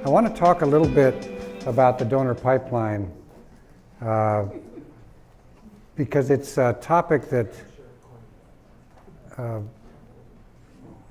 I want to talk a little bit about the donor pipeline because it's a topic that I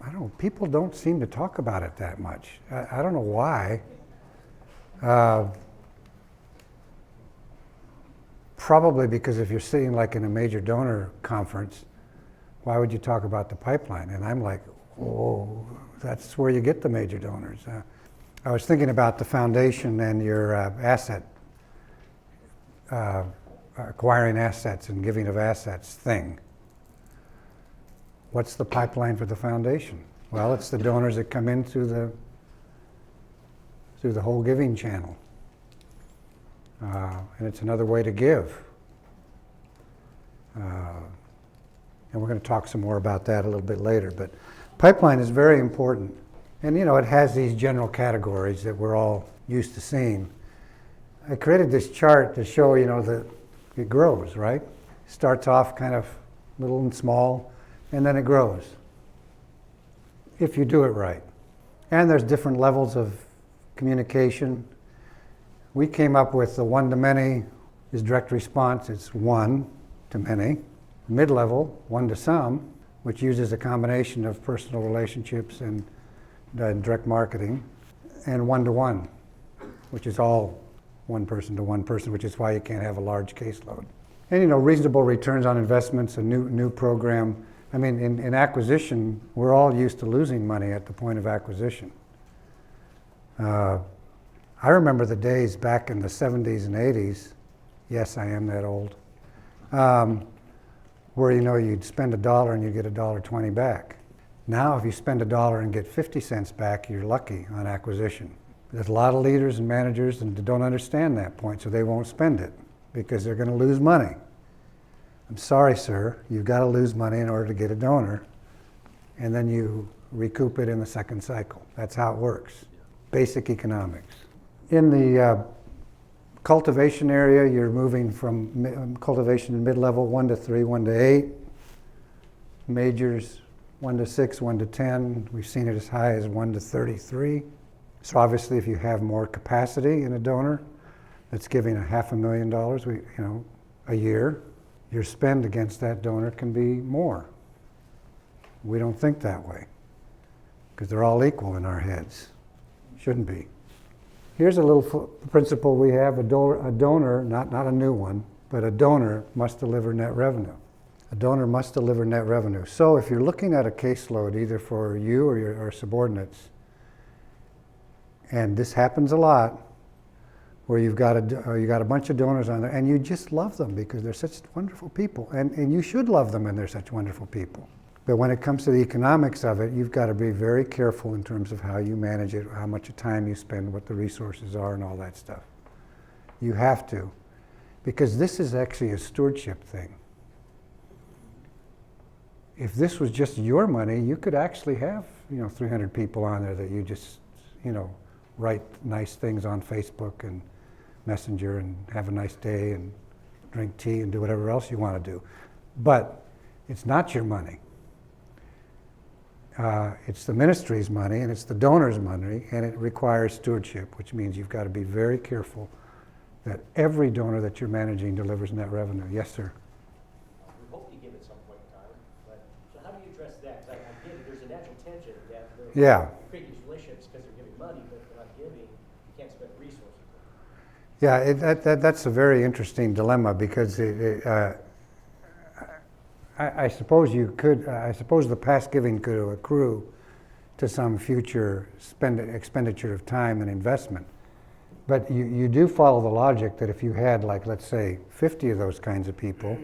don't know, people don't seem to talk about it that much. I don't know why. Probably because if you're sitting like in a major donor conference, why would you talk about the pipeline? And I'm like, oh, that's where you get the major donors. I was thinking about the foundation and your asset, acquiring assets and giving of assets thing. What's the pipeline for the foundation? Well, it's the donors that come in through the whole giving channel. And it's another way to give. And we're going to talk some more about that a little bit later. But pipeline is very important. And you know, it has these general categories that we're all used to seeing. I created this chart to show, you know, that it grows, right? Starts off kind of little and small, and then it grows, if you do it right. And there's different levels of communication. We came up with the one-to-many is direct response. It's one to many. Mid-level, one to some, which uses a combination of personal relationships and direct marketing. And one-to-one, which is all one person to one person, which is why you can't have a large caseload. And you know, reasonable returns on investments, a new program. I mean, in acquisition, we're all used to losing money at the point of acquisition. I remember the days back in the 70s and 80s, yes, I am that old, where you know you'd spend $1 and you get $1.20 back. Now if you spend $1 and get 50 cents back, you're lucky on acquisition. There's a lot of leaders and managers that don't understand that point, so they won't spend it because they're going to lose money. I'm sorry, sir, you've got to lose money in order to get a donor, and then you recoup it in the second cycle. That's how it works. Basic economics. In the cultivation area, you're moving from cultivation in mid-level 1 to 3, 1 to 8. Majors 1 to 6, 1 to 10. We've seen it as high as 1 to 33. So obviously, if you have more capacity in a donor that's giving $500,000, a year, your spend against that donor can be more. We don't think that way because they're all equal in our heads. Shouldn't be. Here's a little principle we have. A donor, not a new one, but a donor must deliver net revenue. A donor must deliver net revenue. So if you're looking at a caseload, either for you or your subordinates, and this happens a lot, where you got a bunch of donors on there, and you just love them because they're such wonderful people, and you should love them and they're such wonderful people. But when it comes to the economics of it, you've got to be very careful in terms of how you manage it, how much time you spend, what the resources are, and all that stuff. You have to, because this is actually a stewardship thing. If this was just your money, you could actually have 300 people on there that you just write nice things on Facebook and Messenger and have a nice day and drink tea and do whatever else you want to do. But it's not your money. It's the ministry's money and it's the donor's money, and it requires stewardship, which means you've got to be very careful that every donor that you're managing delivers net revenue. Yes, sir? We hope to give at some point in time, but so how do you address that? Because I get it, there's a natural tension that yeah. You create these relationships because they're giving money, but if they're not giving, you can't spend resources. Yeah, that's a very interesting dilemma because I suppose the past giving could accrue to some future expenditure of time and investment. But you do follow the logic that if you had, like, let's say, 50 of those kinds of people,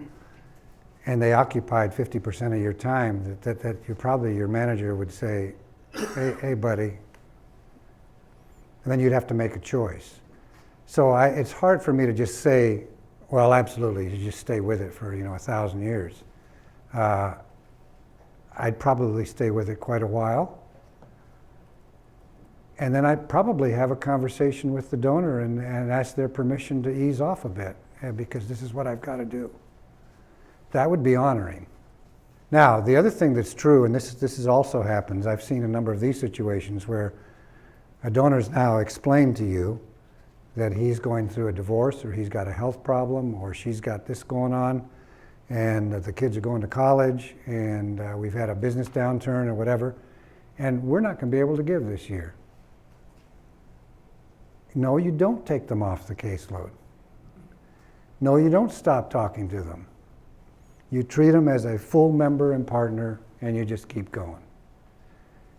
and they occupied 50% of your time, that your manager would say, hey, buddy, and then you'd have to make a choice. So it's hard for me to just say, well, absolutely, you just stay with it for 1,000 years. I'd probably stay with it quite a while. And then I'd probably have a conversation with the donor and ask their permission to ease off a bit because this is what I've got to do. That would be honoring. Now, the other thing that's true, and this also happens, I've seen a number of these situations where A donor's now explained to you that he's going through a divorce, or he's got a health problem, or she's got this going on, and the kids are going to college, and we've had a business downturn or whatever, and we're not going to be able to give this year. No, you don't take them off the caseload. No, you don't stop talking to them. You treat them as a full member and partner, and you just keep going,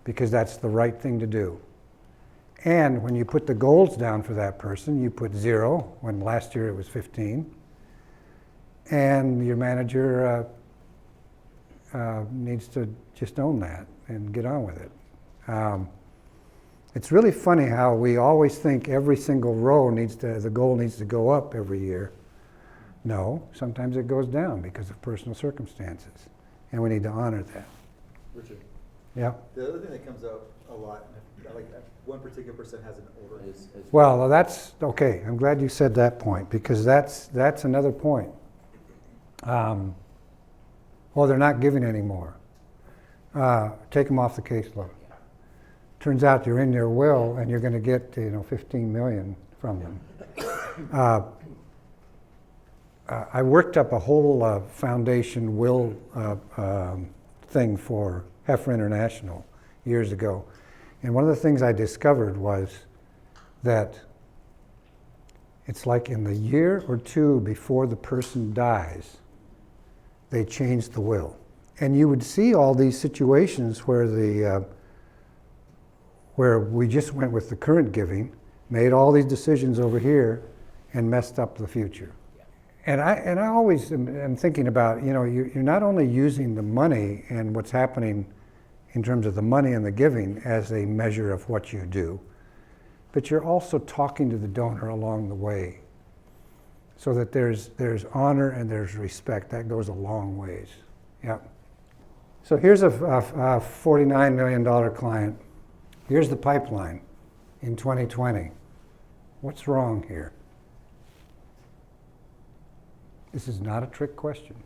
because that's the right thing to do. And when you put the goals down for that person, you put 0, when last year it was 15, and your manager needs to just own that and get on with it. It's really funny how we always think every single row the goal needs to go up every year. No, sometimes it goes down because of personal circumstances, and we need to honor that. Richard, Yeah. the other thing that comes up a lot, like one particular person has an order. Well, that's okay. I'm glad you said that point, because that's another point. Well, they're not giving anymore. Take them off the caseload. Turns out you're in their will, and you're going to get 15 million from them. I worked up a whole foundation will thing for Heifer International years ago. And one of the things I discovered was that it's like in the year or two before the person dies, they change the will. And you would see all these situations where where we just went with the current giving, made all these decisions over here, and messed up the future. And I always am thinking about, you're not only using the money and what's happening in terms of the money and the giving as a measure of what you do, but you're also talking to the donor along the way, so that there's honor and there's respect. That goes a long ways. Yeah. So here's a $49 million client. Here's the pipeline in 2020. What's wrong here? This is not a trick question.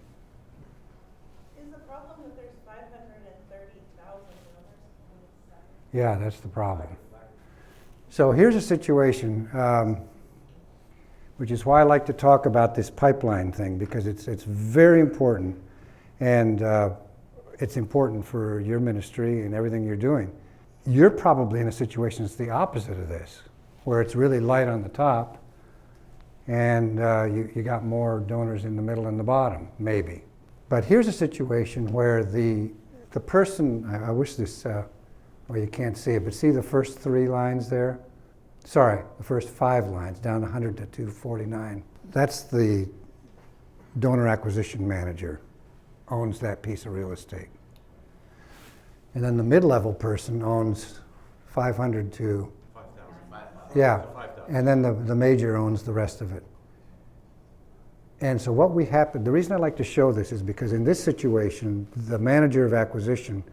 Is the problem that there's 530,000 donors? Yeah, that's the problem. So here's a situation, which is why I like to talk about this pipeline thing, because it's very important, and it's important for your ministry and everything you're doing. You're probably in a situation that's the opposite of this, where it's really light on the top, and you got more donors in the middle and the bottom, maybe. But here's a situation where the person, I wish this, well, you can't see it, but see the first 3 lines there? Sorry, the first 5 lines, down 100 to 249. That's the donor acquisition manager, owns that piece of real estate. And then the mid-level person owns 500 to 5,000. Yeah, and then the major owns the rest of it. And so what we happen, the reason I like to show this is because in this situation, the manager of acquisition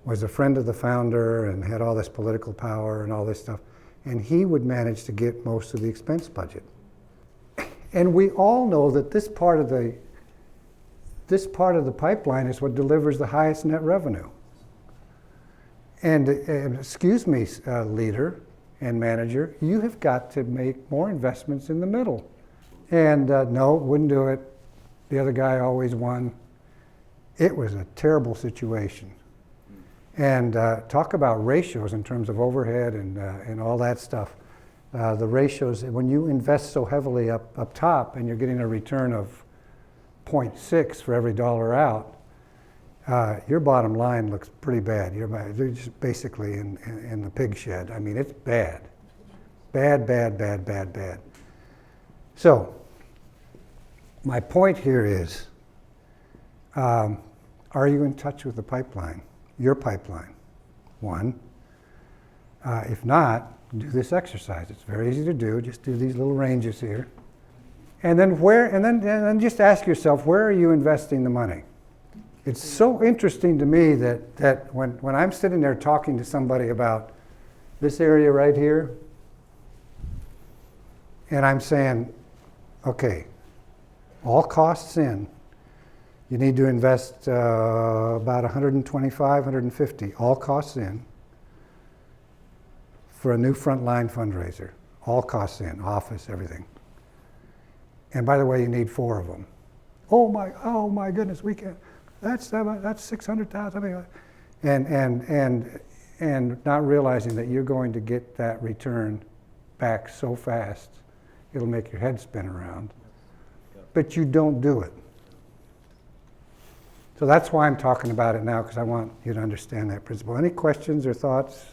was a friend of the founder and had all this political power and all this stuff. And he would manage to get most of the expense budget. And we all know that this part of the pipeline is what delivers the highest net revenue. And excuse me, leader and manager, you have got to make more investments in the middle. And no, wouldn't do it. The other guy always won. It was a terrible situation. And talk about ratios in terms of overhead and all that stuff. The ratios, when you invest so heavily up top and you're getting a return of 0.6 for every dollar out, your bottom line looks pretty bad. You're just basically in the pig shed. I mean, it's bad. Bad, bad, bad, bad, bad. So, my point here is, are you in touch with the pipeline? Your pipeline? 1. If not, do this exercise. It's very easy to do. Just do these little ranges here. And then then just ask yourself, where are you investing the money? It's so interesting to me that when I'm sitting there talking to somebody about this area right here, and I'm saying, okay, all costs in, you need to invest about 125, 150, all costs in, for a new frontline fundraiser, all costs in, office, everything. And by the way, you need 4 of them. Oh my goodness, we can't. That's 600,000. And not realizing that you're going to get that return back so fast, it'll make your head spin around. But you don't do it. So that's why I'm talking about it now, because I want you to understand that principle. Any questions or thoughts? Do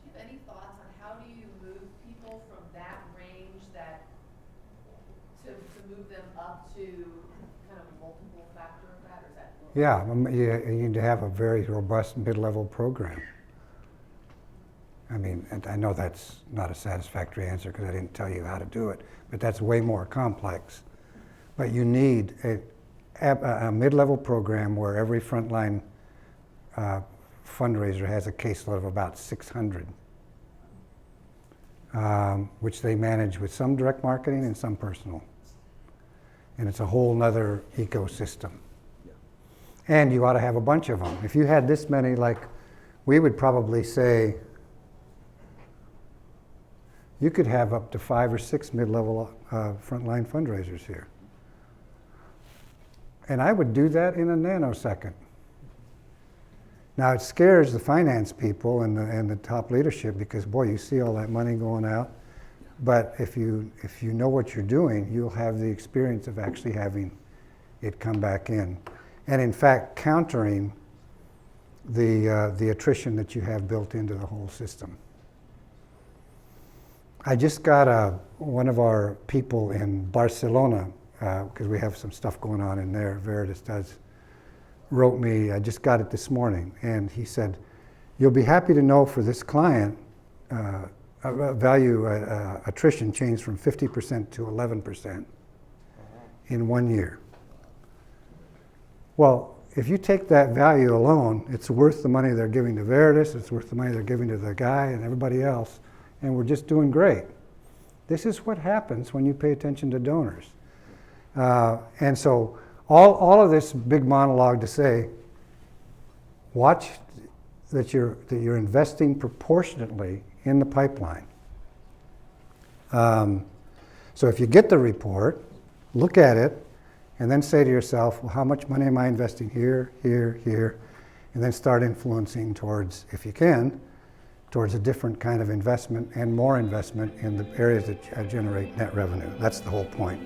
you have any thoughts on how do you move people from that range to move them up to kind of multiple factor of that, or is that? Yeah, you need to have a very robust mid-level program. I mean, and I know that's not a satisfactory answer because I didn't tell you how to do it, but that's way more complex. But you need a mid-level program where every frontline fundraiser has a caseload of about 600, which they manage with some direct marketing and some personal. And it's a whole nother ecosystem. Yeah. And you ought to have a bunch of them. If you had this many, like we would probably say, you could have up to 5 or 6 mid-level frontline fundraisers here. And I would do that in a nanosecond. Now it scares the finance people and the top leadership because boy, you see all that money going out. But if you know what you're doing, you'll have the experience of actually having it come back in. And in fact, countering the attrition that you have built into the whole system. I just got one of our people in Barcelona, because we have some stuff going on in there, Veritus does, wrote me, I just got it this morning, and he said, you'll be happy to know for this client, value attrition changed from 50% to 11% in 1 year. Well, if you take that value alone, it's worth the money they're giving to Veritus, it's worth the money they're giving to the guy and everybody else, and we're just doing great. This is what happens when you pay attention to donors. And so all of this big monologue to say, watch that you're investing proportionately in the pipeline. So if you get the report, look at it, and then say to yourself, well, how much money am I investing here, here, here, and then start influencing towards, if you can, towards a different kind of investment and more investment in the areas that generate net revenue. That's the whole point.